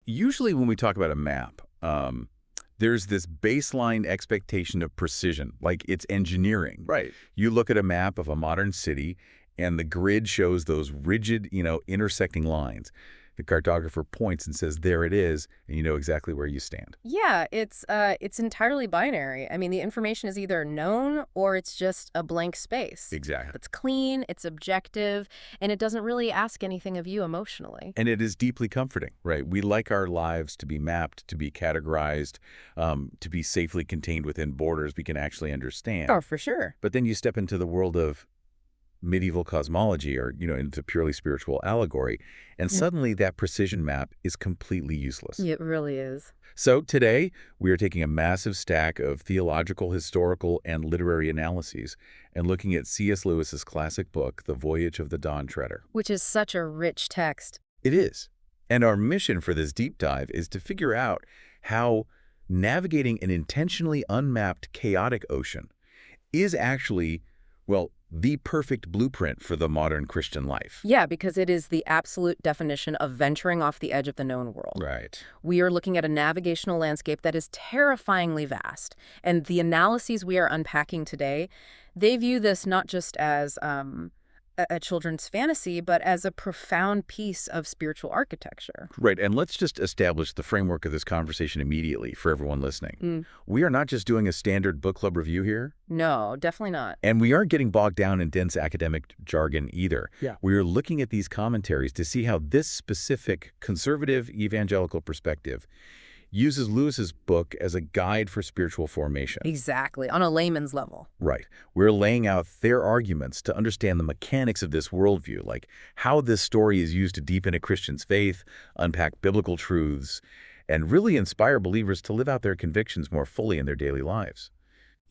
usually when we talk about a map, there's this baseline expectation of precision, like it's engineering. Right. You look at a map of a modern city, and the grid shows those rigid, intersecting lines. The cartographer points and says, there it is, and you know exactly where you stand. Yeah, it's entirely binary. I mean, the information is either known or it's just a blank space. Exactly. It's clean, it's objective, and it doesn't really ask anything of you emotionally. And it is deeply comforting, right? We like our lives to be mapped, to be categorized, to be safely contained within borders we can actually understand. Oh, for sure. But then you step into the world of medieval cosmology or, into purely spiritual allegory, and suddenly that precision map is completely useless. It really is. So today, we are taking a massive stack of theological, historical, and literary analyses and looking at C.S. Lewis's classic book, The Voyage of the Dawn Treader. Which is such a rich text. It is. And our mission for this deep dive is to figure out how navigating an intentionally unmapped, chaotic ocean is actually, well, the perfect blueprint for the modern Christian life. Yeah, because it is the absolute definition of venturing off the edge of the known world. Right. We are looking at a navigational landscape that is terrifyingly vast. And the analyses we are unpacking today, they view this not just as a children's fantasy, but as a profound piece of spiritual architecture. Right, and let's just establish the framework of this conversation immediately for everyone listening. We are not just doing a standard book club review here. No, definitely not. And we aren't getting bogged down in dense academic jargon either. Yeah. We are looking at these commentaries to see how this specific conservative evangelical perspective uses Lewis's book as a guide for spiritual formation. Exactly, on a layman's level. Right. We're laying out their arguments to understand the mechanics of this worldview, like how this story is used to deepen a Christian's faith, unpack biblical truths, and really inspire believers to live out their convictions more fully in their daily lives.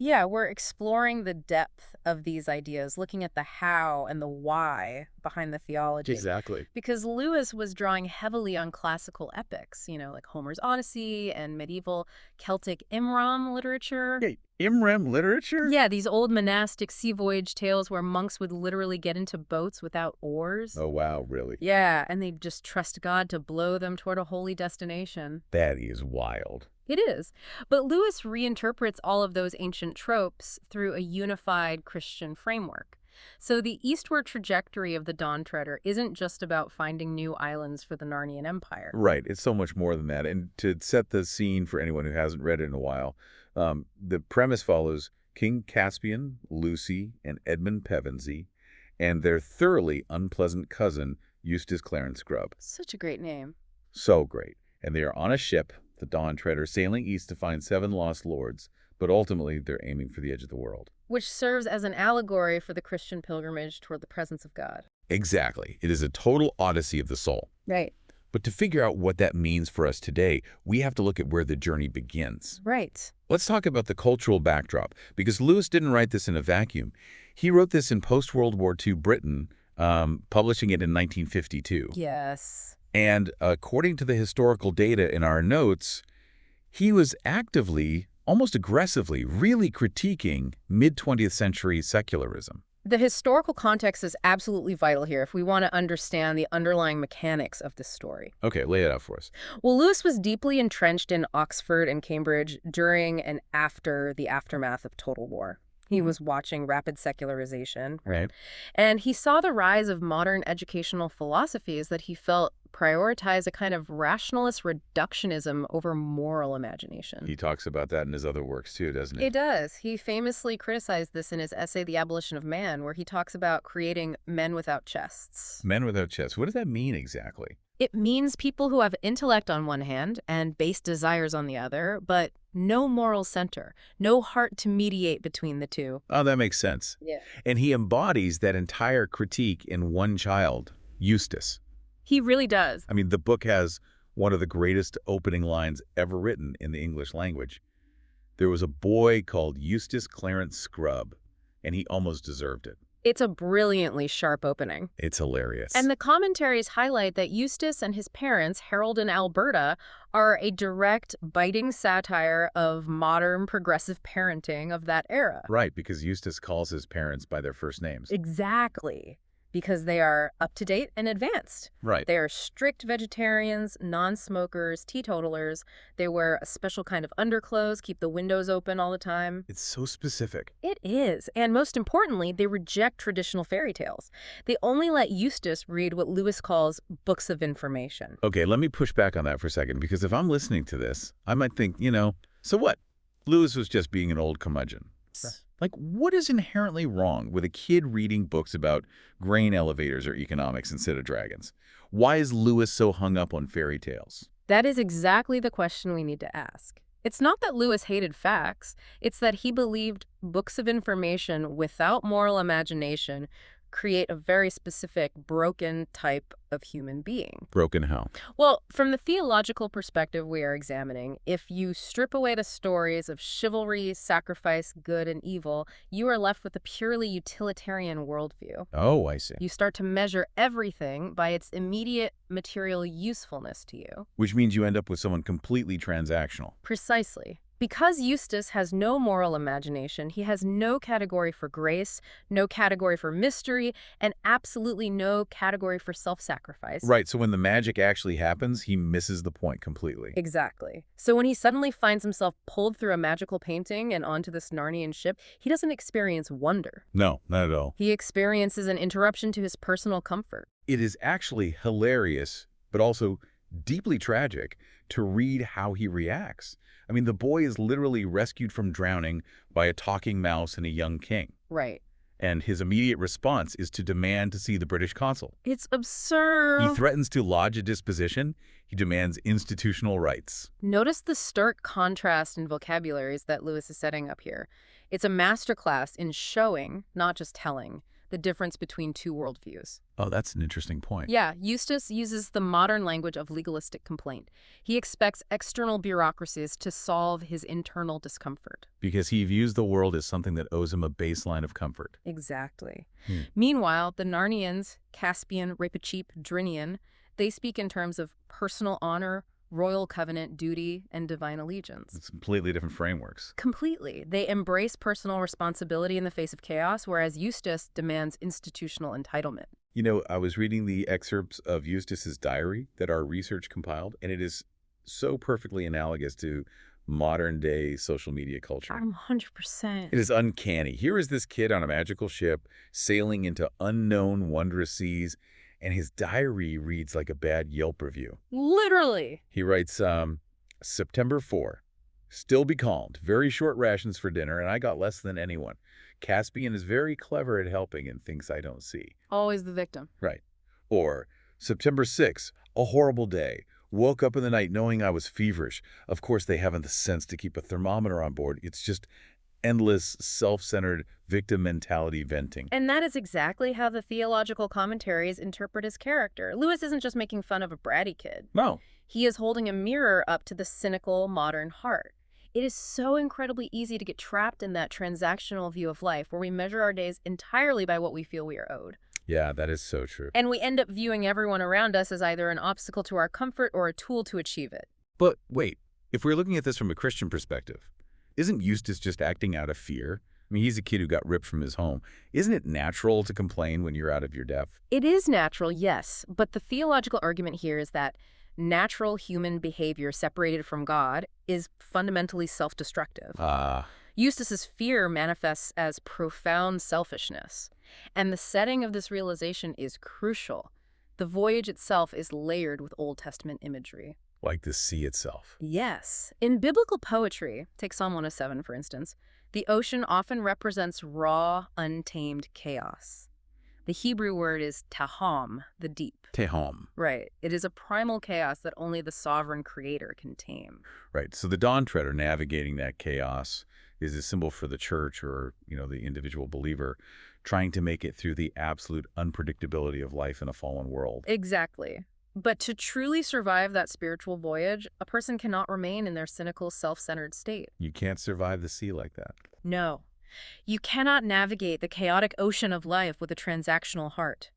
Yeah, we're exploring the depth of these ideas, looking at the how and the why behind the theology. Exactly. Because Lewis was drawing heavily on classical epics, like Homer's Odyssey and medieval Celtic Imram literature. Hey, Imram literature? Yeah, these old monastic sea voyage tales where monks would literally get into boats without oars. Oh, wow, really? Yeah, and they'd just trust God to blow them toward a holy destination. That is wild. It is. But Lewis reinterprets all of those ancient tropes through a unified Christian framework. So the eastward trajectory of the Dawn Treader isn't just about finding new islands for the Narnian Empire. Right. It's so much more than that. And to set the scene for anyone who hasn't read it in a while, the premise follows King Caspian, Lucy, and Edmund Pevensey, and their thoroughly unpleasant cousin, Eustace Scrubb. Such a great name. So great. And they are on a ship, the Dawn Treader, sailing east to find 7 lost lords, but ultimately they're aiming for the edge of the world. Which serves as an allegory for the Christian pilgrimage toward the presence of God. Exactly. It is a total odyssey of the soul. Right. But to figure out what that means for us today, we have to look at where the journey begins. Right. Let's talk about the cultural backdrop, because Lewis didn't write this in a vacuum. He wrote this in post-World War II Britain, publishing it in 1952. Yes. And according to the historical data in our notes, he was actively, almost aggressively, really critiquing mid-20th century secularism. The historical context is absolutely vital here if we want to understand the underlying mechanics of this story. Okay, lay it out for us. Well, Lewis was deeply entrenched in Oxford and Cambridge during and after the aftermath of total war. He was watching rapid secularization. Right. And he saw the rise of modern educational philosophies that he felt prioritize a kind of rationalist reductionism over moral imagination. He talks about that in his other works too, doesn't he? It does. He famously criticized this in his essay, The Abolition of Man, where he talks about creating men without chests. Men without chests. What does that mean exactly? It means people who have intellect on one hand and base desires on the other, but no moral center, no heart to mediate between the two. Oh, that makes sense. Yeah. And he embodies that entire critique in one child, Eustace. He really does. I mean, the book has one of the greatest opening lines ever written in the English language. There was a boy called Eustace Clarence Scrubb, and he almost deserved it. It's a brilliantly sharp opening. It's hilarious. And the commentaries highlight that Eustace and his parents, Harold and Alberta, are a direct, biting satire of modern progressive parenting of that era. Right, because Eustace calls his parents by their first names. Exactly. because they are up-to-date and advanced. Right. They are strict vegetarians, non-smokers, teetotalers. They wear a special kind of underclothes, keep the windows open all the time. It's so specific. It is. And most importantly, they reject traditional fairy tales. They only let Eustace read what Lewis calls books of information. Okay, let me push back on that for a second, because if I'm listening to this, I might think, so what? Lewis was just being an old curmudgeon. Like, what is inherently wrong with a kid reading books about grain elevators or economics instead of dragons? Why is Lewis so hung up on fairy tales? That is exactly the question we need to ask. It's not that Lewis hated facts, it's that he believed books of information without moral imagination create a very specific, broken type of human being. Broken how? Well, from the theological perspective we are examining, if you strip away the stories of chivalry, sacrifice, good, and evil, you are left with a purely utilitarian worldview. Oh, I see. You start to measure everything by its immediate material usefulness to you. Which means you end up with someone completely transactional. Precisely. Because Eustace has no moral imagination, he has no category for grace, no category for mystery, and absolutely no category for self-sacrifice. Right, so when the magic actually happens, he misses the point completely. Exactly. So when he suddenly finds himself pulled through a magical painting and onto this Narnian ship, he doesn't experience wonder. No, not at all. He experiences an interruption to his personal comfort. It is actually hilarious, but also deeply tragic, to read how he reacts. I mean, the boy is literally rescued from drowning by a talking mouse and a young king. Right. And his immediate response is to demand to see the British consul. It's absurd. He threatens to lodge a disposition. He demands institutional rights. Notice the stark contrast in vocabularies that Lewis is setting up here. It's a masterclass in showing, not just telling, the difference between two worldviews. Oh, that's an interesting point. Yeah, Eustace uses the modern language of legalistic complaint. He expects external bureaucracies to solve his internal discomfort. Because he views the world as something that owes him a baseline of comfort. Exactly. Meanwhile, the Narnians, Caspian, Repicheep, Drinian, they speak in terms of personal honor, royal covenant, duty, and divine allegiance. It's completely different frameworks. Completely. They embrace personal responsibility in the face of chaos, whereas Eustace demands institutional entitlement. You know, I was reading the excerpts of Eustace's diary that our research compiled, and it is so perfectly analogous to modern-day social media culture. 100%. It is uncanny. Here is this kid on a magical ship sailing into unknown, wondrous seas, and his diary reads like a bad Yelp review. Literally. He writes, September 4, still becalmed, very short rations for dinner, and I got less than anyone. Caspian is very clever at helping and things I don't see. Always the victim. Right. Or, September 6, a horrible day. Woke up in the night knowing I was feverish. Of course, they haven't the sense to keep a thermometer on board. It's just endless, self-centered victim mentality venting. And that is exactly how the theological commentaries interpret his character. Lewis isn't just making fun of a bratty kid. No. He is holding a mirror up to the cynical modern heart. It is so incredibly easy to get trapped in that transactional view of life where we measure our days entirely by what we feel we are owed. Yeah, that is so true. And we end up viewing everyone around us as either an obstacle to our comfort or a tool to achieve it. But wait, if we're looking at this from a Christian perspective, isn't Eustace just acting out of fear? I mean, he's a kid who got ripped from his home. Isn't it natural to complain when you're out of your depth? It is natural, yes, but the theological argument here is that natural human behavior separated from God is fundamentally self-destructive. Eustace's fear manifests as profound selfishness, and the setting of this realization is crucial. The voyage itself is layered with Old Testament imagery. Like the sea itself. Yes. In biblical poetry, take Psalm 107 for instance, the ocean often represents raw, untamed chaos. The Hebrew word is tahom, the deep. Tehom. Right. It is a primal chaos that only the sovereign creator can tame. Right. So the dawn treader navigating that chaos is a symbol for the church or, the individual believer trying to make it through the absolute unpredictability of life in a fallen world. Exactly. But to truly survive that spiritual voyage, a person cannot remain in their cynical, self-centered state. You can't survive the sea like that. No. You cannot navigate the chaotic ocean of life with a transactional heart.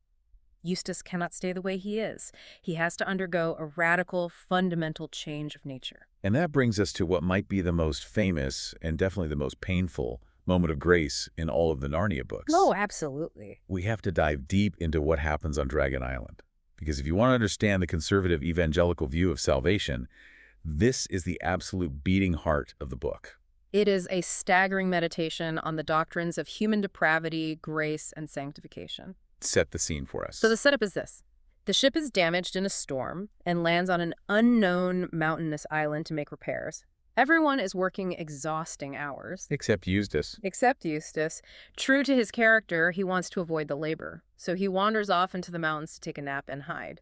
Eustace cannot stay the way he is. He has to undergo a radical, fundamental change of nature. And that brings us to what might be the most famous and definitely the most painful moment of grace in all of the Narnia books. Oh, absolutely. We have to dive deep into what happens on Dragon Island. Because if you want to understand the conservative evangelical view of salvation, this is the absolute beating heart of the book. It is a staggering meditation on the doctrines of human depravity, grace, and sanctification. Set the scene for us. So the setup is this. The ship is damaged in a storm and lands on an unknown mountainous island to make repairs. Everyone is working exhausting hours. Except Eustace. Except Eustace. True to his character, he wants to avoid the labor. So he wanders off into the mountains to take a nap and hide.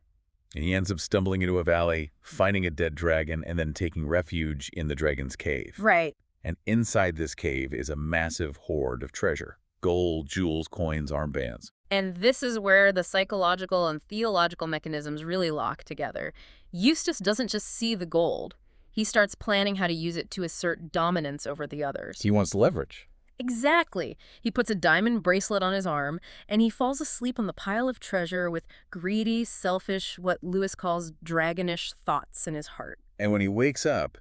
And he ends up stumbling into a valley, finding a dead dragon, and then taking refuge in the dragon's cave. Right. And inside this cave is a massive hoard of treasure. Gold, jewels, coins, armbands. And this is where the psychological and theological mechanisms really lock together. Eustace doesn't just see the gold. He starts planning how to use it to assert dominance over the others. He wants leverage. Exactly. He puts a diamond bracelet on his arm, and he falls asleep on the pile of treasure with greedy, selfish, what Lewis calls dragonish thoughts in his heart. And when he wakes up,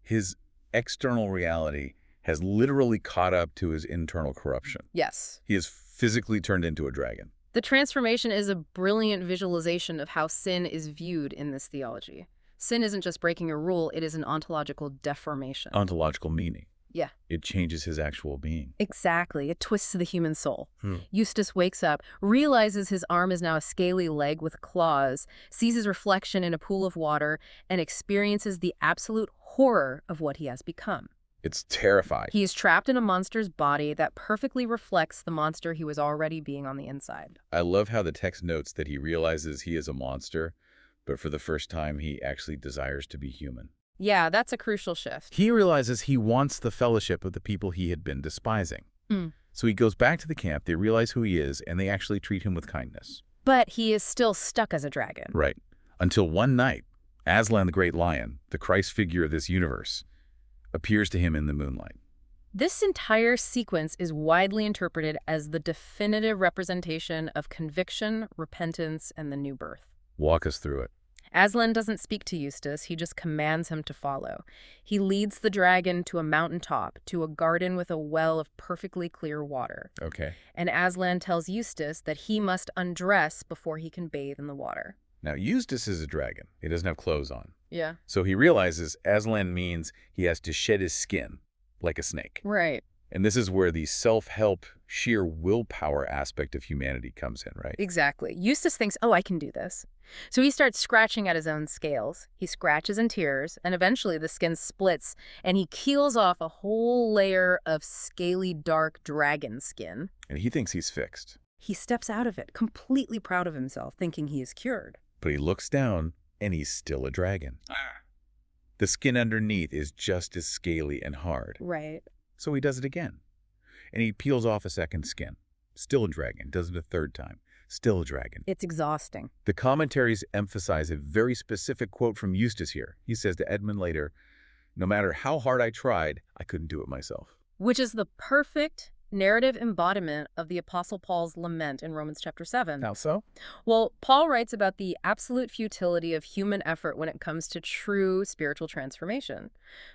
his external reality has literally caught up to his internal corruption. Yes. He is physically turned into a dragon. The transformation is a brilliant visualization of how sin is viewed in this theology. Sin isn't just breaking a rule, it is an ontological deformation. Ontological meaning. Yeah. It changes his actual being. Exactly. It twists the human soul. Eustace wakes up, realizes his arm is now a scaly leg with claws, sees his reflection in a pool of water, and experiences the absolute horror of what he has become. It's terrifying. He is trapped in a monster's body that perfectly reflects the monster he was already being on the inside. I love how the text notes that he realizes he is a monster, but for the first time he actually desires to be human. Yeah, that's a crucial shift. He realizes he wants the fellowship of the people he had been despising. So he goes back to the camp, they realize who he is, and they actually treat him with kindness. But he is still stuck as a dragon. Right. Until one night, Aslan the Great Lion, the Christ figure of this universe, appears to him in the moonlight. This entire sequence is widely interpreted as the definitive representation of conviction, repentance, and the new birth. Walk us through it. Aslan doesn't speak to Eustace, he just commands him to follow. He leads the dragon to a mountaintop, to a garden with a well of perfectly clear water. Okay. And Aslan tells Eustace that he must undress before he can bathe in the water. Now, Eustace is a dragon. He doesn't have clothes on. Yeah. So he realizes Aslan means he has to shed his skin, like a snake. Right. And this is where the self-help, sheer willpower aspect of humanity comes in, right? Exactly. Eustace thinks, oh, I can do this. So he starts scratching at his own scales. He scratches and tears, and eventually the skin splits, and he keels off a whole layer of scaly, dark dragon skin. And he thinks he's fixed. He steps out of it, completely proud of himself, thinking he is cured. But he looks down, and he's still a dragon. The skin underneath is just as scaly and hard. Right. So he does it again. And he peels off a second skin. Still a dragon. Does it a third time. Still a dragon. It's exhausting. The commentaries emphasize a very specific quote from Eustace here. He says to Edmund later, "No matter how hard I tried, I couldn't do it myself." Which is the perfect narrative embodiment of the Apostle Paul's lament in Romans chapter 7. How so? Well, Paul writes about the absolute futility of human effort when it comes to true spiritual transformation.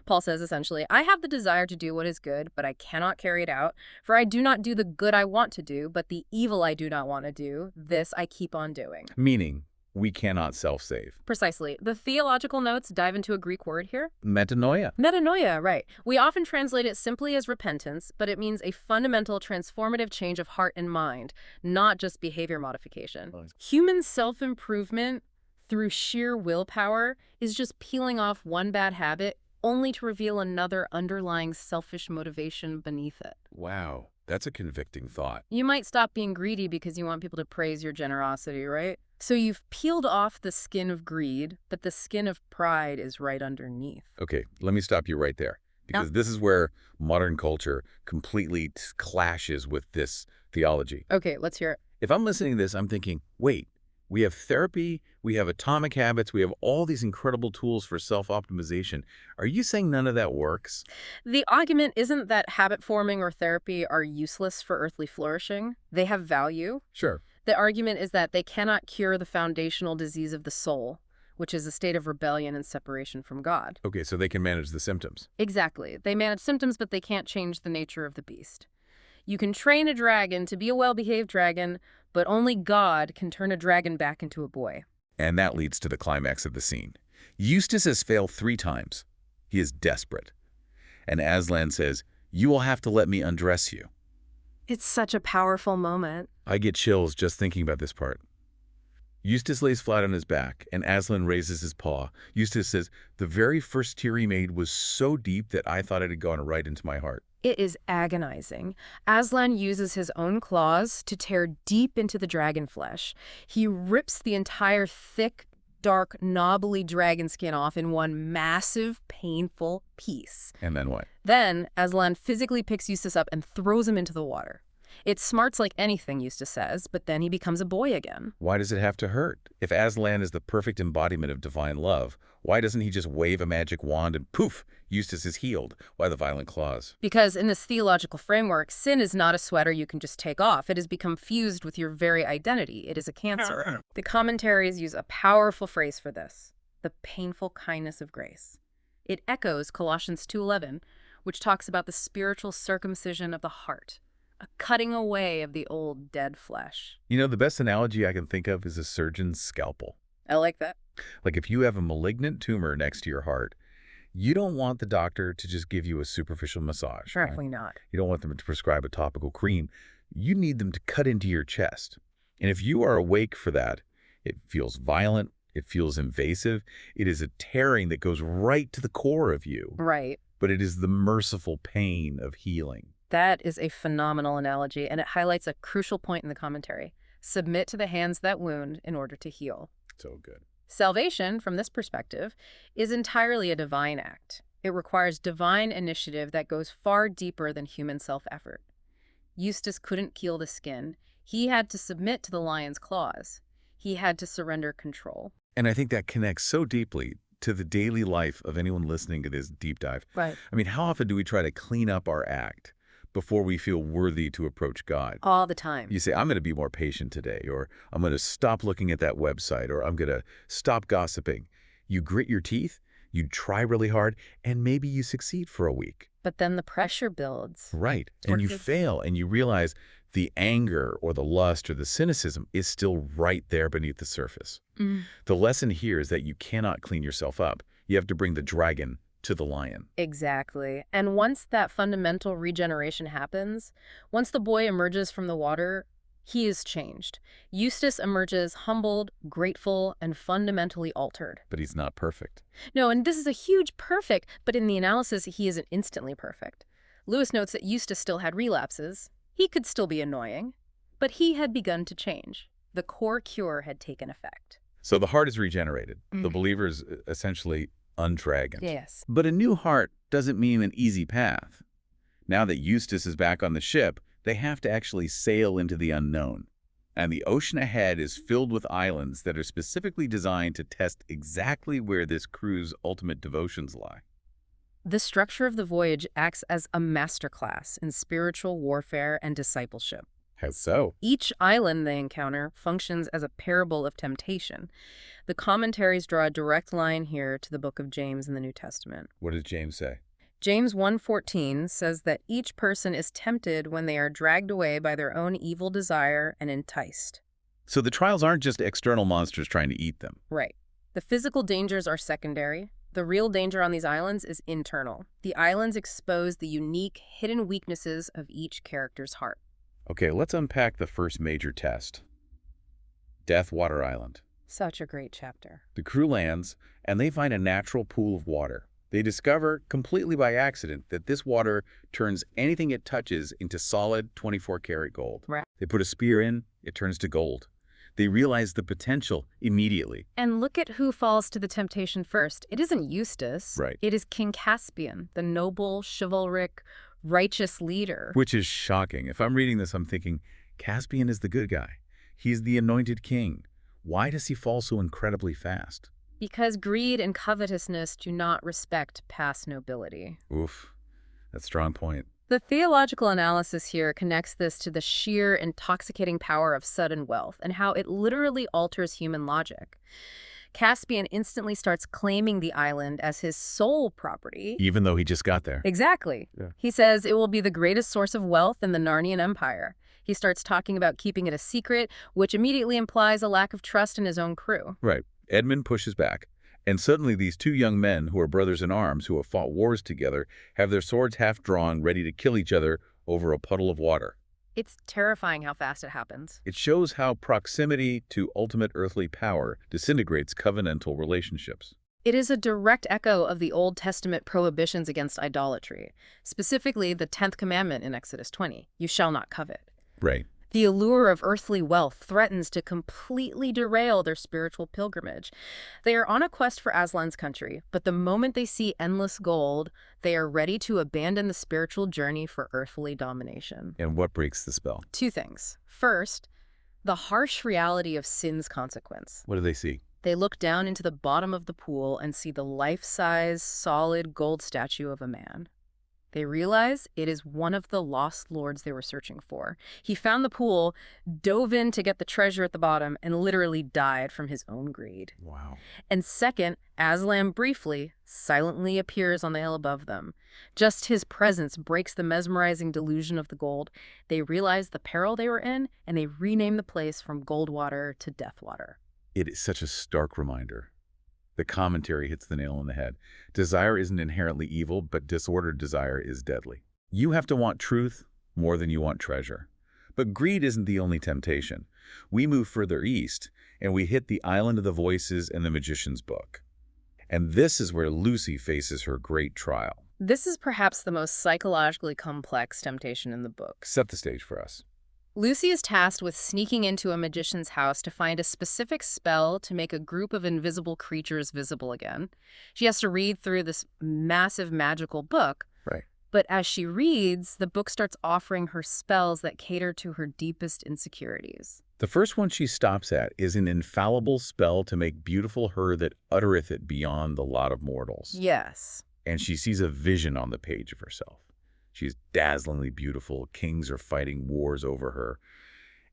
Paul says essentially, I have the desire to do what is good, but I cannot carry it out. For I do not do the good I want to do, but the evil I do not want to do, this I keep on doing. Meaning, we cannot self-save. Precisely. The theological notes dive into a Greek word here. Metanoia. Metanoia, right. We often translate it simply as repentance, but it means a fundamental transformative change of heart and mind, not just behavior modification. Human self-improvement through sheer willpower is just peeling off one bad habit only to reveal another underlying selfish motivation beneath it. Wow, that's a convicting thought. You might stop being greedy because you want people to praise your generosity, right? So you've peeled off the skin of greed, but the skin of pride is right underneath. Okay, let me stop you right there. Because this is where modern culture completely clashes with this theology. Okay, let's hear it. If I'm listening to this, I'm thinking, wait, we have therapy, we have atomic habits, we have all these incredible tools for self-optimization. Are you saying none of that works? The argument isn't that habit forming or therapy are useless for earthly flourishing. They have value. Sure. The argument is that they cannot cure the foundational disease of the soul, which is a state of rebellion and separation from God. Okay, so they can manage the symptoms. Exactly. They manage symptoms, but they can't change the nature of the beast. You can train a dragon to be a well-behaved dragon, but only God can turn a dragon back into a boy. And that leads to the climax of the scene. Eustace has failed 3 times. He is desperate. And Aslan says, "You will have to let me undress you." It's such a powerful moment. I get chills just thinking about this part. Eustace lays flat on his back, and Aslan raises his paw. Eustace says, "The very first tear he made was so deep that I thought it had gone right into my heart." It is agonizing. Aslan uses his own claws to tear deep into the dragon flesh. He rips the entire thick, dark, knobbly dragon skin off in one massive, painful piece. And then what? Then, Aslan physically picks Eustace up and throws him into the water. It smarts like anything, Eustace says, but then he becomes a boy again. Why does it have to hurt? If Aslan is the perfect embodiment of divine love, why doesn't he just wave a magic wand and poof, Eustace is healed? Why the violent claws? Because in this theological framework, sin is not a sweater you can just take off. It has become fused with your very identity. It is a cancer. The commentaries use a powerful phrase for this: the painful kindness of grace. It echoes Colossians 2:11, which talks about the spiritual circumcision of the heart, a cutting away of the old dead flesh. You know, the best analogy I can think of is a surgeon's scalpel. I like that. Like if you have a malignant tumor next to your heart, you don't want the doctor to just give you a superficial massage. Definitely not. You don't want them to prescribe a topical cream. You need them to cut into your chest. And if you are awake for that, it feels violent, it feels invasive, it is a tearing that goes right to the core of you. Right. But it is the merciful pain of healing. That is a phenomenal analogy, and it highlights a crucial point in the commentary. Submit to the hands that wound in order to heal. So good. Salvation, from this perspective, is entirely a divine act. It requires divine initiative that goes far deeper than human self-effort. Eustace couldn't heal the skin. He had to submit to the lion's claws. He had to surrender control. And I think that connects so deeply to the daily life of anyone listening to this deep dive. Right. I mean, how often do we try to clean up our act before we feel worthy to approach God? All the time. You say, I'm going to be more patient today, or I'm going to stop looking at that website, or I'm going to stop gossiping. You grit your teeth, you try really hard, and maybe you succeed for a week. But then the pressure builds. Right. And you fail, and you realize the anger or the lust or the cynicism is still right there beneath the surface. The lesson here is that you cannot clean yourself up. You have to bring the dragon to the lion. Exactly. And once that fundamental regeneration happens, once the boy emerges from the water, he is changed. Eustace emerges humbled, grateful, and fundamentally altered. But he's not perfect. No, and this is a huge perfect, but in the analysis, he isn't instantly perfect. Lewis notes that Eustace still had relapses. He could still be annoying, but he had begun to change. The core cure had taken effect. So the heart is regenerated. The believer is essentially undragoned. Yes. But a new heart doesn't mean an easy path. Now that Eustace is back on the ship, they have to actually sail into the unknown. And the ocean ahead is filled with islands that are specifically designed to test exactly where this crew's ultimate devotions lie. The structure of the voyage acts as a masterclass in spiritual warfare and discipleship. How so? Each island they encounter functions as a parable of temptation. The commentaries draw a direct line here to the book of James in the New Testament. What does James say? James 1:14 says that each person is tempted when they are dragged away by their own evil desire and enticed. So the trials aren't just external monsters trying to eat them. Right. The physical dangers are secondary. The real danger on these islands is internal. The islands expose the unique, hidden weaknesses of each character's heart. Okay, let's unpack the first major test. Deathwater Island. Such a great chapter. The crew lands, and they find a natural pool of water. They discover, completely by accident, that this water turns anything it touches into solid 24-karat gold. Right. They put a spear in, it turns to gold. They realize the potential immediately. And look at who falls to the temptation first. It isn't Eustace. Right. It is King Caspian, the noble, chivalric, righteous leader. Which is shocking. If I'm reading this, I'm thinking, Caspian is the good guy. He's the anointed king. Why does he fall so incredibly fast? Because greed and covetousness do not respect past nobility. Oof, that's a strong point. The theological analysis here connects this to the sheer intoxicating power of sudden wealth and how it literally alters human logic. Caspian instantly starts claiming the island as his sole property. Even though he just got there. Exactly. Yeah. He says it will be the greatest source of wealth in the Narnian Empire. He starts talking about keeping it a secret, which immediately implies a lack of trust in his own crew. Right. Edmund pushes back. And suddenly these two young men, who are brothers in arms, who have fought wars together, have their swords half drawn, ready to kill each other over a puddle of water. It's terrifying how fast it happens. It shows how proximity to ultimate earthly power disintegrates covenantal relationships. It is a direct echo of the Old Testament prohibitions against idolatry, specifically the 10th commandment in Exodus 20, you shall not covet. Right. The allure of earthly wealth threatens to completely derail their spiritual pilgrimage. They are on a quest for Aslan's country, but the moment they see endless gold, they are ready to abandon the spiritual journey for earthly domination. And what breaks the spell? Two things. First, the harsh reality of sin's consequence. What do they see? They look down into the bottom of the pool and see the life-size, solid gold statue of a man. They realize it is one of the lost lords they were searching for. He found the pool, dove in to get the treasure at the bottom, and literally died from his own greed. Wow. And second, Aslan briefly, silently appears on the hill above them. Just his presence breaks the mesmerizing delusion of the gold. They realize the peril they were in, and they rename the place from Goldwater to Deathwater. It is such a stark reminder. The commentary hits the nail on the head. Desire isn't inherently evil, but disordered desire is deadly. You have to want truth more than you want treasure. But greed isn't the only temptation. We move further east, and we hit the Island of the Voices and the Magician's Book. And this is where Lucy faces her great trial. This is perhaps the most psychologically complex temptation in the book. Set the stage for us. Lucy is tasked with sneaking into a magician's house to find a specific spell to make a group of invisible creatures visible again. She has to read through this massive magical book. Right. But as she reads, the book starts offering her spells that cater to her deepest insecurities. The first one she stops at is an infallible spell to make beautiful her that uttereth it beyond the lot of mortals. Yes. And she sees a vision on the page of herself. She's dazzlingly beautiful. Kings are fighting wars over her.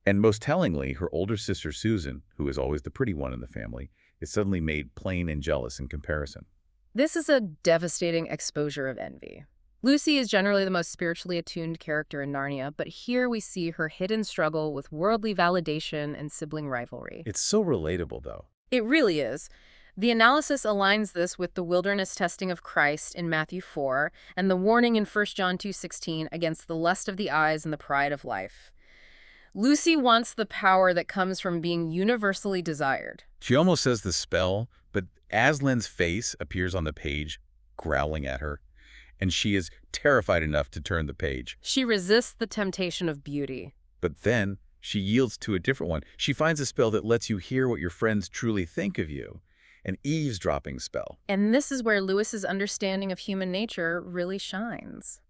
And most tellingly, her older sister Susan, who is always the pretty one in the family, is suddenly made plain and jealous in comparison. This is a devastating exposure of envy. Lucy is generally the most spiritually attuned character in Narnia, but here we see her hidden struggle with worldly validation and sibling rivalry. It's so relatable, though. It really is. The analysis aligns this with the wilderness testing of Christ in Matthew 4 and the warning in 1 John 2:16 against the lust of the eyes and the pride of life. Lucy wants the power that comes from being universally desired. She almost says the spell, but Aslan's face appears on the page, growling at her, and she is terrified enough to turn the page. She resists the temptation of beauty. But then she yields to a different one. She finds a spell that lets you hear what your friends truly think of you. An eavesdropping spell. And this is where Lewis's understanding of human nature really shines.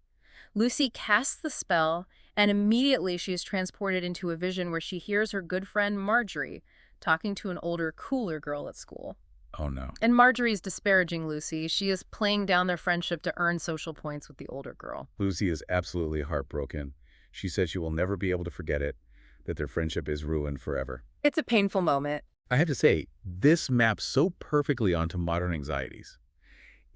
Lucy casts the spell, and immediately she is transported into a vision where she hears her good friend Marjorie talking to an older, cooler girl at school. Oh, no. And Marjorie's disparaging Lucy. She is playing down their friendship to earn social points with the older girl. Lucy is absolutely heartbroken. She says she will never be able to forget it, that their friendship is ruined forever. It's a painful moment. I have to say, this maps so perfectly onto modern anxieties.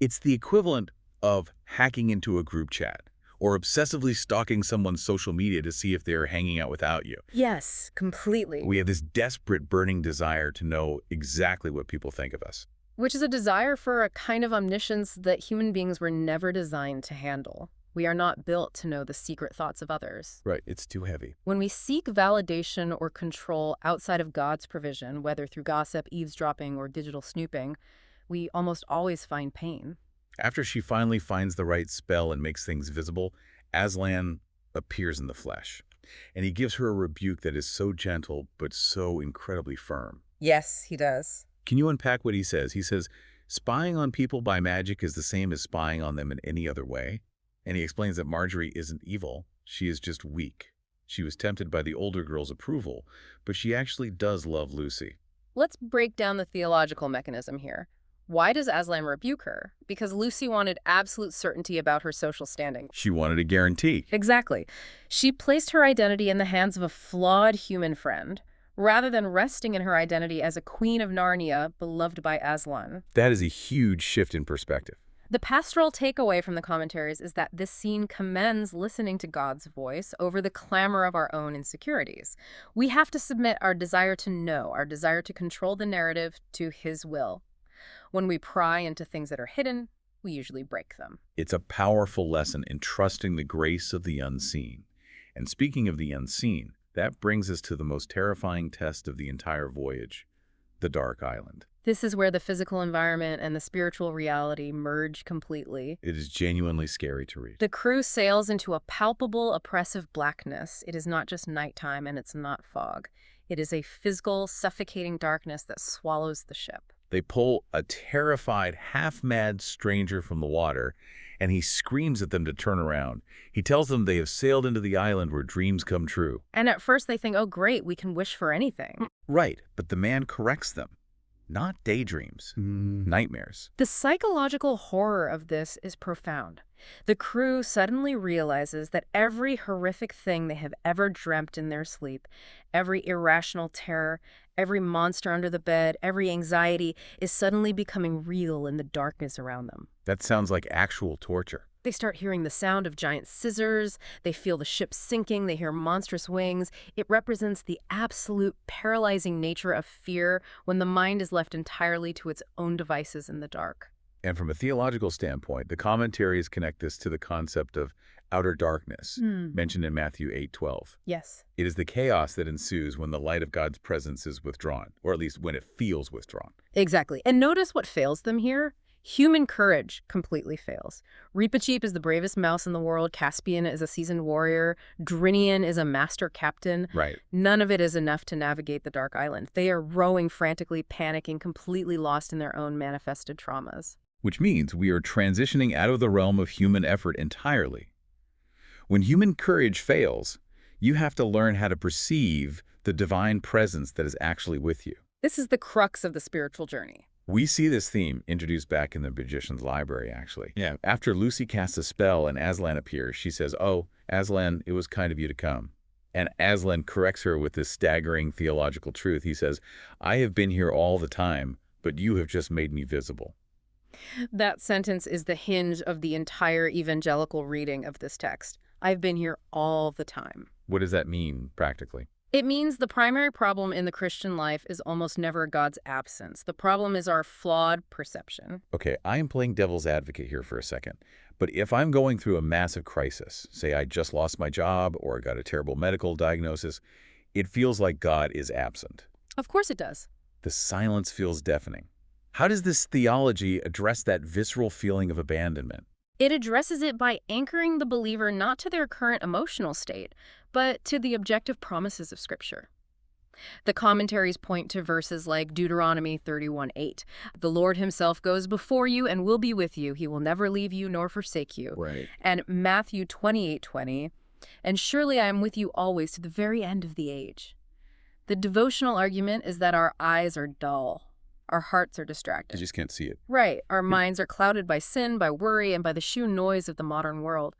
It's the equivalent of hacking into a group chat or obsessively stalking someone's social media to see if they're hanging out without you. Yes, completely. We have this desperate, burning desire to know exactly what people think of us. Which is a desire for a kind of omniscience that human beings were never designed to handle. We are not built to know the secret thoughts of others. Right, it's too heavy. When we seek validation or control outside of God's provision, whether through gossip, eavesdropping, or digital snooping, we almost always find pain. After she finally finds the right spell and makes things visible, Aslan appears in the flesh. And he gives her a rebuke that is so gentle but so incredibly firm. Yes, he does. Can you unpack what he says? He says, spying on people by magic is the same as spying on them in any other way. And he explains that Marjorie isn't evil, she is just weak. She was tempted by the older girl's approval, but she actually does love Lucy. Let's break down the theological mechanism here. Why does Aslan rebuke her? Because Lucy wanted absolute certainty about her social standing. She wanted a guarantee. Exactly. She placed her identity in the hands of a flawed human friend. rather than resting in her identity as a queen of Narnia, beloved by Aslan. That is a huge shift in perspective. The pastoral takeaway from the commentaries is that this scene commends listening to God's voice over the clamor of our own insecurities. We have to submit our desire to know, our desire to control the narrative, to His will. When we pry into things that are hidden, we usually break them. It's a powerful lesson in trusting the grace of the unseen. And speaking of the unseen, that brings us to the most terrifying test of the entire voyage, the Dark Island. This is where the physical environment and the spiritual reality merge completely. It is genuinely scary to read. The crew sails into a palpable, oppressive blackness. It is not just nighttime and it's not fog. It is a physical, suffocating darkness that swallows the ship. They pull a terrified, half-mad stranger from the water, and he screams at them to turn around. He tells them they have sailed into the island where dreams come true. And at first they think, oh great, we can wish for anything. Right, but the man corrects them. Not daydreams, nightmares. The psychological horror of this is profound. The crew suddenly realizes that every horrific thing they have ever dreamt in their sleep, every irrational terror, every monster under the bed, every anxiety is suddenly becoming real in the darkness around them. That sounds like actual torture. They start hearing the sound of giant scissors, they feel the ship sinking, they hear monstrous wings. It represents the absolute paralyzing nature of fear when the mind is left entirely to its own devices in the dark. And from a theological standpoint, the commentaries connect this to the concept of outer darkness, mentioned in Matthew 8:12. Yes. It is the chaos that ensues when the light of God's presence is withdrawn, or at least when it feels withdrawn. Exactly. And notice what fails them here. Human courage completely fails. Reepicheep is the bravest mouse in the world. Caspian is a seasoned warrior. Drinian is a master captain. Right. None of it is enough to navigate the Dark Island. They are rowing frantically, panicking, completely lost in their own manifested traumas. Which means we are transitioning out of the realm of human effort entirely. When human courage fails, you have to learn how to perceive the divine presence that is actually with you. This is the crux of the spiritual journey. We see this theme introduced back in the Magician's Library, actually. Yeah. After Lucy casts a spell and Aslan appears, she says, "Oh, Aslan, it was kind of you to come." And Aslan corrects her with this staggering theological truth. He says, "I have been here all the time, but you have just made me visible." That sentence is the hinge of the entire evangelical reading of this text. I've been here all the time. What does that mean, practically? It means the primary problem in the Christian life is almost never God's absence. The problem is our flawed perception. Okay, I am playing devil's advocate here for a second. But if I'm going through a massive crisis, say I just lost my job or got a terrible medical diagnosis, it feels like God is absent. Of course it does. The silence feels deafening. How does this theology address that visceral feeling of abandonment? It addresses it by anchoring the believer not to their current emotional state, but to the objective promises of Scripture. The commentaries point to verses like Deuteronomy 31:8. The Lord himself goes before you and will be with you. He will never leave you nor forsake you. Right. And Matthew 28:20. And surely I am with you always to the very end of the age. The devotional argument is that our eyes are dull. Our hearts are distracted. You just can't see it. Right. Our minds are clouded by sin, by worry, and by the sheer noise of the modern world.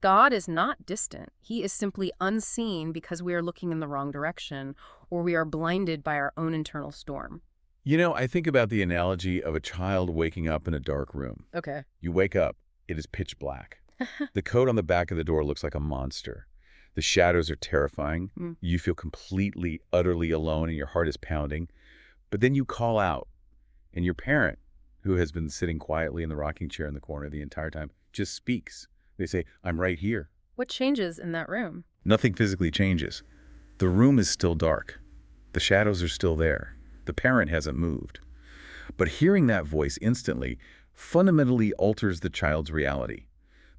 God is not distant. He is simply unseen because we are looking in the wrong direction, or we are blinded by our own internal storm. You know, I think about the analogy of a child waking up in a dark room. Okay. You wake up, it is pitch black. The coat on the back of the door looks like a monster. The shadows are terrifying. You feel completely, utterly alone, and your heart is pounding. But then you call out, and your parent, who has been sitting quietly in the rocking chair in the corner the entire time, just speaks. They say, "I'm right here." What changes in that room? Nothing physically changes. The room is still dark. The shadows are still there. The parent hasn't moved. But hearing that voice instantly fundamentally alters the child's reality.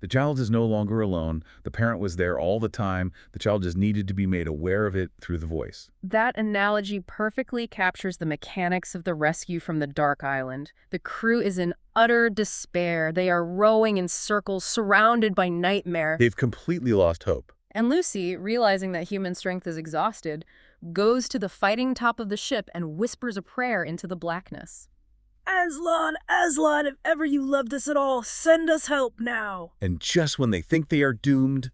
The child is no longer alone. The parent was there all the time. The child just needed to be made aware of it through the voice. That analogy perfectly captures the mechanics of the rescue from the Dark Island. The crew is in utter despair. They are rowing in circles, surrounded by nightmare. They've completely lost hope. And Lucy, realizing that human strength is exhausted, goes to the fighting top of the ship and whispers a prayer into the blackness. Aslan, Aslan, if ever you loved us at all, send us help now. And just when they think they are doomed,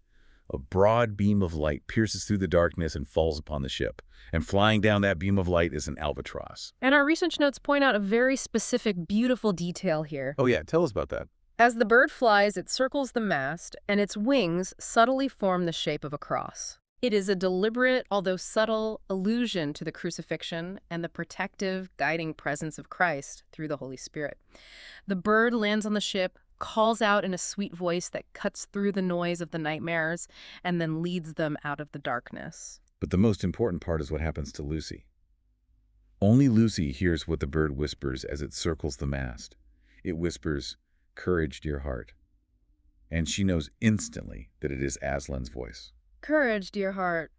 a broad beam of light pierces through the darkness and falls upon the ship. And flying down that beam of light is an albatross. And our research notes point out a very specific, beautiful detail here. Oh yeah, tell us about that. As the bird flies, it circles the mast, and its wings subtly form the shape of a cross. It is a deliberate, although subtle, allusion to the crucifixion and the protective, guiding presence of Christ through the Holy Spirit. The bird lands on the ship, calls out in a sweet voice that cuts through the noise of the nightmares, and then leads them out of the darkness. But the most important part is what happens to Lucy. Only Lucy hears what the bird whispers as it circles the mast. It whispers, "Courage, dear heart." And she knows instantly that it is Aslan's voice. Courage, dear heart.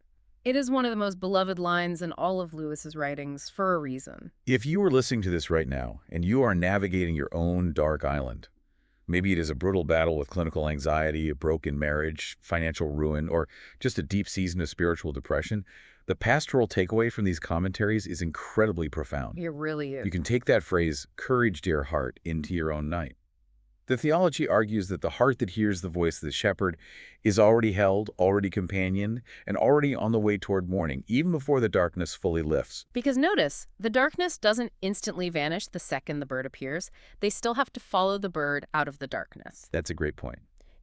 It is one of the most beloved lines in all of Lewis's writings for a reason. If you are listening to this right now and you are navigating your own dark island, maybe it is a brutal battle with clinical anxiety, a broken marriage, financial ruin, or just a deep season of spiritual depression, the pastoral takeaway from these commentaries is incredibly profound. It really is. You can take that phrase, "courage, dear heart," into your own night. The theology argues that the heart that hears the voice of the shepherd is already held, already companioned, and already on the way toward morning, even before the darkness fully lifts. Because notice, the darkness doesn't instantly vanish the second the bird appears. They still have to follow the bird out of the darkness. That's a great point.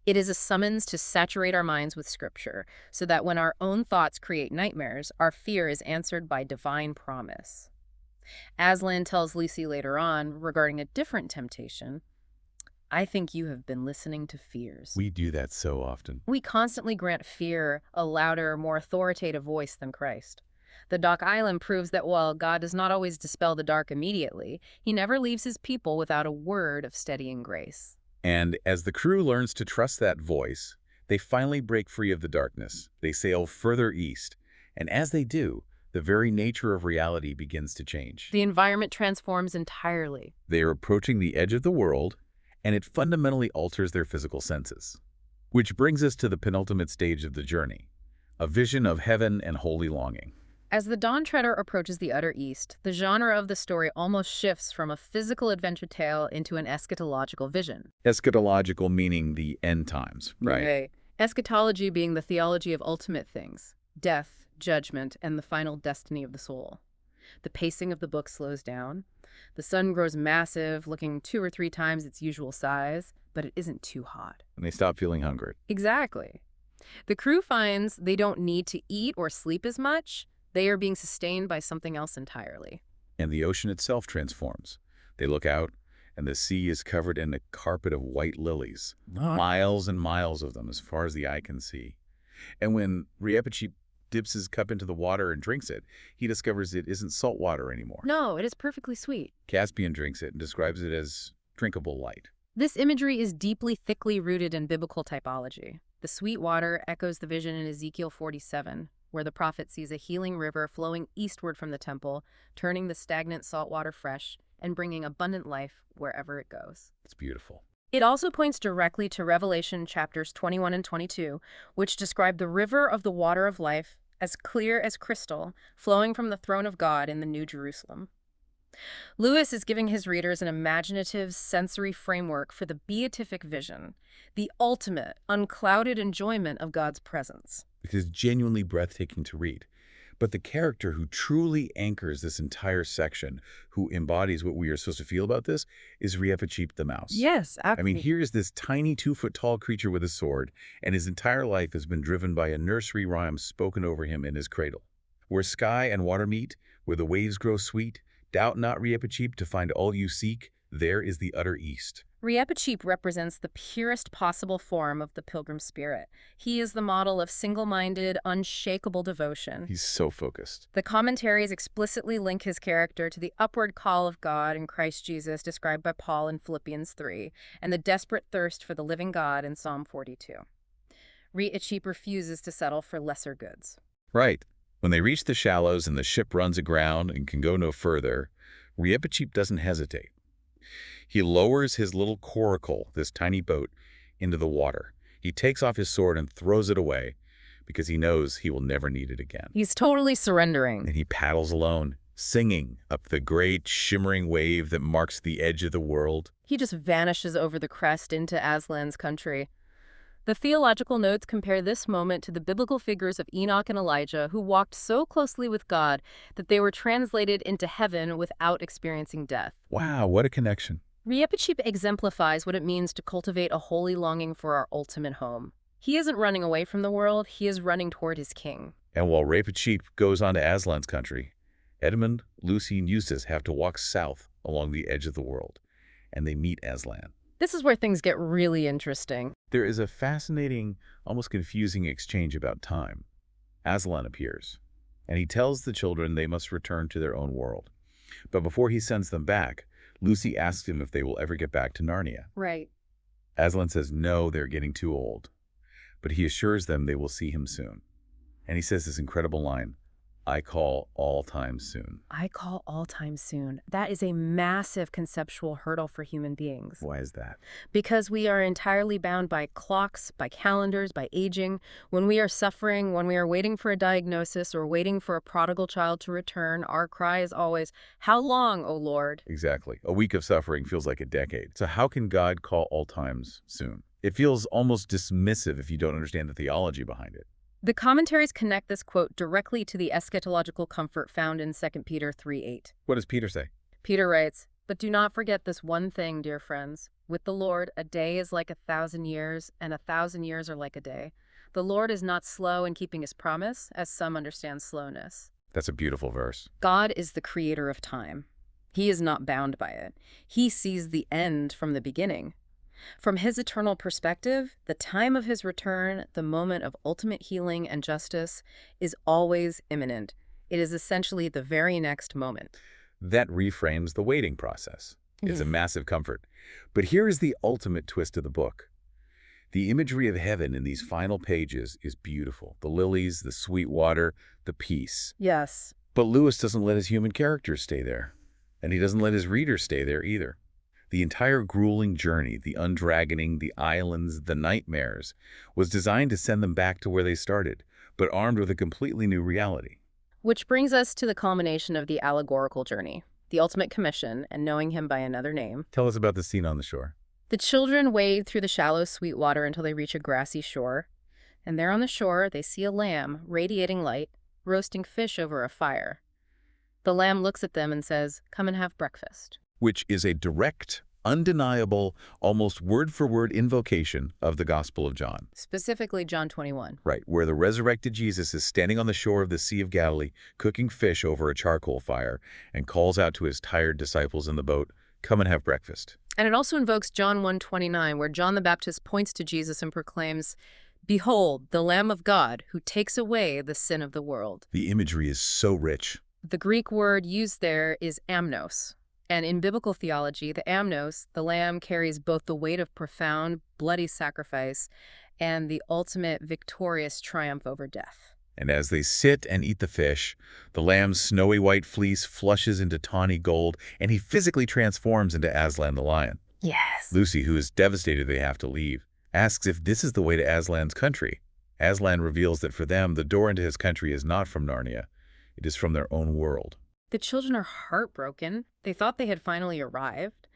It is a summons to saturate our minds with Scripture, so that when our own thoughts create nightmares, our fear is answered by divine promise. Aslan tells Lucy later on, regarding a different temptation, "I think you have been listening to fears." We do that so often. We constantly grant fear a louder, more authoritative voice than Christ. The dark island proves that while God does not always dispel the dark immediately, he never leaves his people without a word of steadying grace. And as the crew learns to trust that voice, they finally break free of the darkness. They sail further east. And as they do, the very nature of reality begins to change. The environment transforms entirely. They are approaching the edge of the world, and it fundamentally alters their physical senses. Which brings us to the penultimate stage of the journey, a vision of heaven and holy longing. As the Dawn Treader approaches the utter east, the genre of the story almost shifts from a physical adventure tale into an eschatological vision. Eschatological meaning the end times, right? Okay. Eschatology being the theology of ultimate things, death, judgment, and the final destiny of the soul. The pacing of the book slows down. The sun grows massive, looking 2 or 3 times its usual size, but it isn't too hot. And they stop feeling hungry. Exactly. The crew finds they don't need to eat or sleep as much. They are being sustained by something else entirely. And the ocean itself transforms. They look out, and the sea is covered in a carpet of white lilies. Miles and miles of them, as far as the eye can see. And when Reepicheep dips his cup into the water and drinks it, he discovers it isn't salt water anymore. No, it is perfectly sweet. Caspian drinks it and describes it as drinkable light. This imagery is deeply, thickly rooted in biblical typology. The sweet water echoes the vision in Ezekiel 47, where the prophet sees a healing river flowing eastward from the temple, turning the stagnant salt water fresh and bringing abundant life wherever it goes. It's beautiful. It also points directly to Revelation chapters 21 and 22, which describe the river of the water of life as clear as crystal, flowing from the throne of God in the New Jerusalem. Lewis is giving his readers an imaginative, sensory framework for the beatific vision, the ultimate, unclouded enjoyment of God's presence. It is genuinely breathtaking to read. But the character who truly anchors this entire section, who embodies what we are supposed to feel about this, is Reepicheep the mouse. Yes, I mean, here is this tiny 2-foot-tall creature with a sword, and his entire life has been driven by a nursery rhyme spoken over him in his cradle. Where sky and water meet, where the waves grow sweet, doubt not, Reepicheep, to find all you seek, there is the utter east. Reepicheep represents the purest possible form of the pilgrim spirit. He is the model of single-minded, unshakable devotion. He's so focused. The commentaries explicitly link his character to the upward call of God in Christ Jesus described by Paul in Philippians 3, and the desperate thirst for the living God in Psalm 42. Reepicheep refuses to settle for lesser goods. Right. When they reach the shallows and the ship runs aground and can go no further, Reepicheep doesn't hesitate. He lowers his little coracle, this tiny boat, into the water. He takes off his sword and throws it away because he knows he will never need it again. He's totally surrendering. And he paddles alone, singing up the great shimmering wave that marks the edge of the world. He just vanishes over the crest into Aslan's country. The theological notes compare this moment to the biblical figures of Enoch and Elijah, who walked so closely with God that they were translated into heaven without experiencing death. Wow, what a connection. Reepicheep exemplifies what it means to cultivate a holy longing for our ultimate home. He isn't running away from the world, he is running toward his king. And while Reepicheep goes on to Aslan's country, Edmund, Lucy, and Eustace have to walk south along the edge of the world, and they meet Aslan. This is where things get really interesting. There is a fascinating, almost confusing exchange about time. Aslan appears, and he tells the children they must return to their own world. But before he sends them back, Lucy asks him if they will ever get back to Narnia. Right. Aslan says no, they're getting too old. But he assures them they will see him soon. And he says this incredible line, "I call all time soon." I call all time soon. That is a massive conceptual hurdle for human beings. Why is that? Because we are entirely bound by clocks, by calendars, by aging. When we are suffering, when we are waiting for a diagnosis or waiting for a prodigal child to return, our cry is always, "How long, O Lord?" Exactly. A week of suffering feels like a decade. So how can God call all times soon? It feels almost dismissive if you don't understand the theology behind it. The commentaries connect this quote directly to the eschatological comfort found in 2 Peter 3:8. What does Peter say? Peter writes, "But do not forget this one thing, dear friends. With the Lord, a day is like 1,000 years, and 1,000 years are like a day. The Lord is not slow in keeping his promise, as some understand slowness." That's a beautiful verse. God is the creator of time. He is not bound by it. He sees the end from the beginning. From his eternal perspective, the time of his return, the moment of ultimate healing and justice, is always imminent. It is essentially the very next moment. That reframes the waiting process. It's a massive comfort. But here is the ultimate twist of the book. The imagery of heaven in these final pages is beautiful. The lilies, the sweet water, the peace. Yes. But Lewis doesn't let his human characters stay there. And he doesn't let his readers stay there either. The entire grueling journey, the undragoning, the islands, the nightmares, was designed to send them back to where they started, but armed with a completely new reality. Which brings us to the culmination of the allegorical journey, the ultimate commission, and knowing him by another name. Tell us about the scene on the shore. The children wade through the shallow, sweet water until they reach a grassy shore. And there on the shore, they see a lamb, radiating light, roasting fish over a fire. The lamb looks at them and says, "Come and have breakfast." Which is a direct, undeniable, almost word-for-word invocation of the Gospel of John. Specifically John 21. Right, where the resurrected Jesus is standing on the shore of the Sea of Galilee, cooking fish over a charcoal fire, and calls out to his tired disciples in the boat, "Come and have breakfast." And it also invokes John 1:29, where John the Baptist points to Jesus and proclaims, "Behold, the Lamb of God, who takes away the sin of the world." The imagery is so rich. The Greek word used there is amnos. And in biblical theology, the amnos, the lamb, carries both the weight of profound, bloody sacrifice and the ultimate victorious triumph over death. And as they sit and eat the fish, the lamb's snowy white fleece flushes into tawny gold, and he physically transforms into Aslan the lion. Yes. Lucy, who is devastated they have to leave, asks if this is the way to Aslan's country. Aslan reveals that for them, the door into his country is not from Narnia. It is from their own world. The children are heartbroken. They thought they had finally arrived.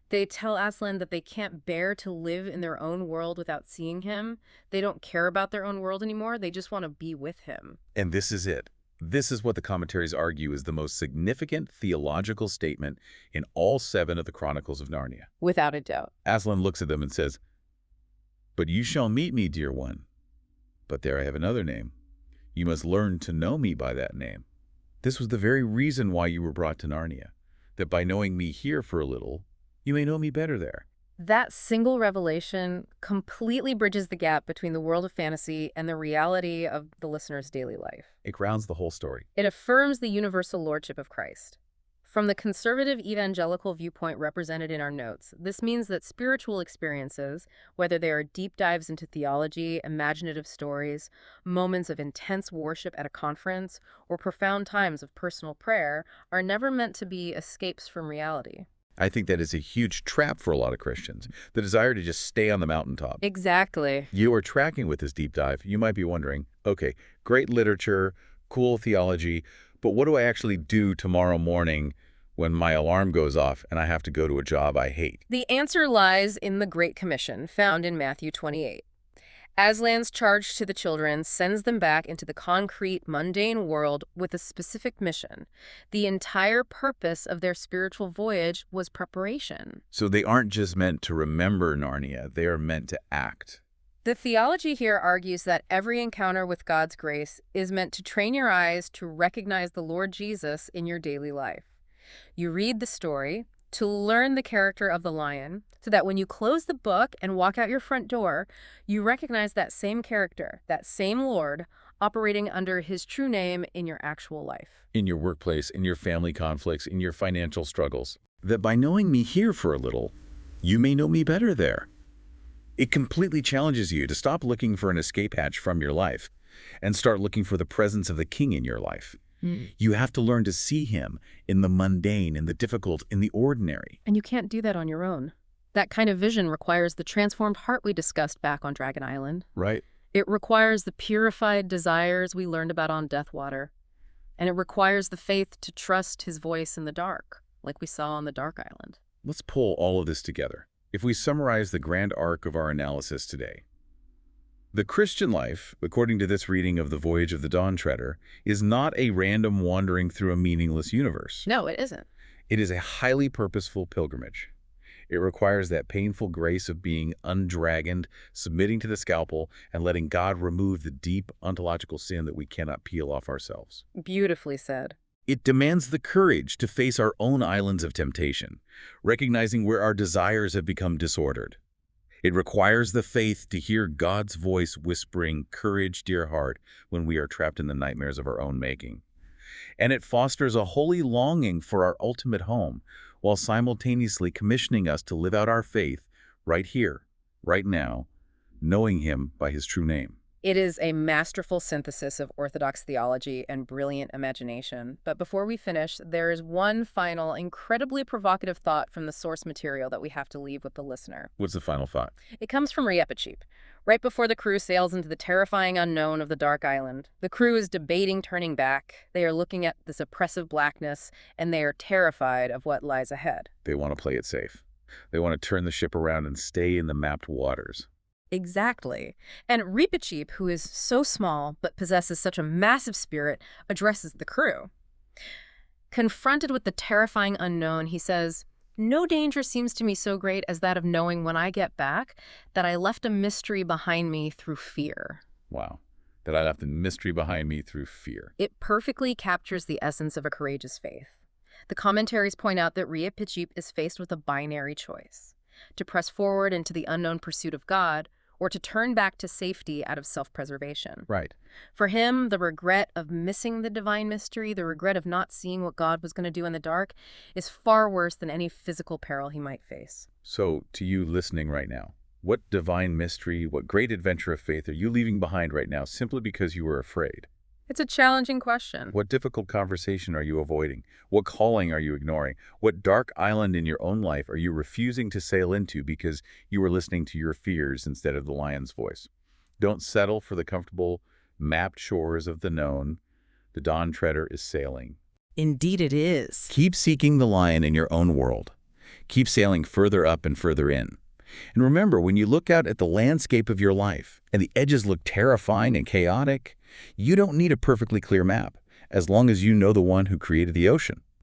They tell Aslan that they can't bear to live in their own world without seeing him. They don't care about their own world anymore. They just want to be with him. And this is it. This is what the commentaries argue is the most significant theological statement in all 7 of the Chronicles of Narnia. Without a doubt. Aslan looks at them and says, "But you shall meet me, dear one. But there I have another name. You must learn to know me by that name. This was the very reason why you were brought to Narnia, that by knowing me here for a little, you may know me better there." That single revelation completely bridges the gap between the world of fantasy and the reality of the listener's daily life. It grounds the whole story. It affirms the universal lordship of Christ. From the conservative evangelical viewpoint represented in our notes, this means that spiritual experiences, whether they are deep dives into theology, imaginative stories, moments of intense worship at a conference, or profound times of personal prayer, are never meant to be escapes from reality. I think that is a huge trap for a lot of Christians, the desire to just stay on the mountaintop. Exactly. You are tracking with this deep dive. You might be wondering, okay, great literature, cool theology, but what do I actually do tomorrow morning when my alarm goes off and I have to go to a job I hate? The answer lies in the Great Commission found in Matthew 28. Aslan's charge to the children sends them back into the concrete, mundane world with a specific mission. The entire purpose of their spiritual voyage was preparation. So they aren't just meant to remember Narnia, they are meant to act. The theology here argues that every encounter with God's grace is meant to train your eyes to recognize the Lord Jesus in your daily life. You read the story to learn the character of the lion, so that when you close the book and walk out your front door, you recognize that same character, that same Lord, operating under his true name in your actual life. In your workplace, in your family conflicts, in your financial struggles. That by knowing me here for a little, you may know me better there. It completely challenges you to stop looking for an escape hatch from your life and start looking for the presence of the King in your life. You have to learn to see him in the mundane, in the difficult, in the ordinary. And you can't do that on your own. That kind of vision requires the transformed heart we discussed back on Dragon Island. Right. It requires the purified desires we learned about on Deathwater. And it requires the faith to trust his voice in the dark, like we saw on the Dark Island. Let's pull all of this together. If we summarize the grand arc of our analysis today, the Christian life, according to this reading of the Voyage of the Dawn Treader, is not a random wandering through a meaningless universe. No, it isn't. It is a highly purposeful pilgrimage. It requires that painful grace of being undragoned, submitting to the scalpel, and letting God remove the deep ontological sin that we cannot peel off ourselves. Beautifully said. It demands the courage to face our own islands of temptation, recognizing where our desires have become disordered. It requires the faith to hear God's voice whispering, "Courage, dear heart," when we are trapped in the nightmares of our own making. And it fosters a holy longing for our ultimate home, while simultaneously commissioning us to live out our faith right here, right now, knowing him by his true name. It is a masterful synthesis of Orthodox theology and brilliant imagination. But before we finish, there is one final, incredibly provocative thought from the source material that we have to leave with the listener. What's the final thought? It comes from Regeneration. Right before the crew sails into the terrifying unknown of the Dark Island, the crew is debating turning back. They are looking at this oppressive blackness, and they are terrified of what lies ahead. They want to play it safe. They want to turn the ship around and stay in the mapped waters. Exactly. And Reepicheep, who is so small but possesses such a massive spirit, addresses the crew. Confronted with the terrifying unknown, he says, "No danger seems to me so great as that of knowing when I get back that I left a mystery behind me through fear." Wow. That I left a mystery behind me through fear. It perfectly captures the essence of a courageous faith. The commentaries point out that Reepicheep is faced with a binary choice: to press forward into the unknown pursuit of God, or to turn back to safety out of self-preservation. Right. For him, the regret of missing the divine mystery, the regret of not seeing what God was going to do in the dark, is far worse than any physical peril he might face. So, to you listening right now, what divine mystery, what great adventure of faith are you leaving behind right now simply because you were afraid? It's a challenging question. What difficult conversation are you avoiding? What calling are you ignoring? What dark island in your own life are you refusing to sail into because you were listening to your fears instead of the lion's voice? Don't settle for the comfortable, mapped shores of the known. The Dawn Treader is sailing. Indeed it is. Keep seeking the lion in your own world. Keep sailing further up and further in. And remember, when you look out at the landscape of your life and the edges look terrifying and chaotic, you don't need a perfectly clear map, as long as you know the one who created the ocean.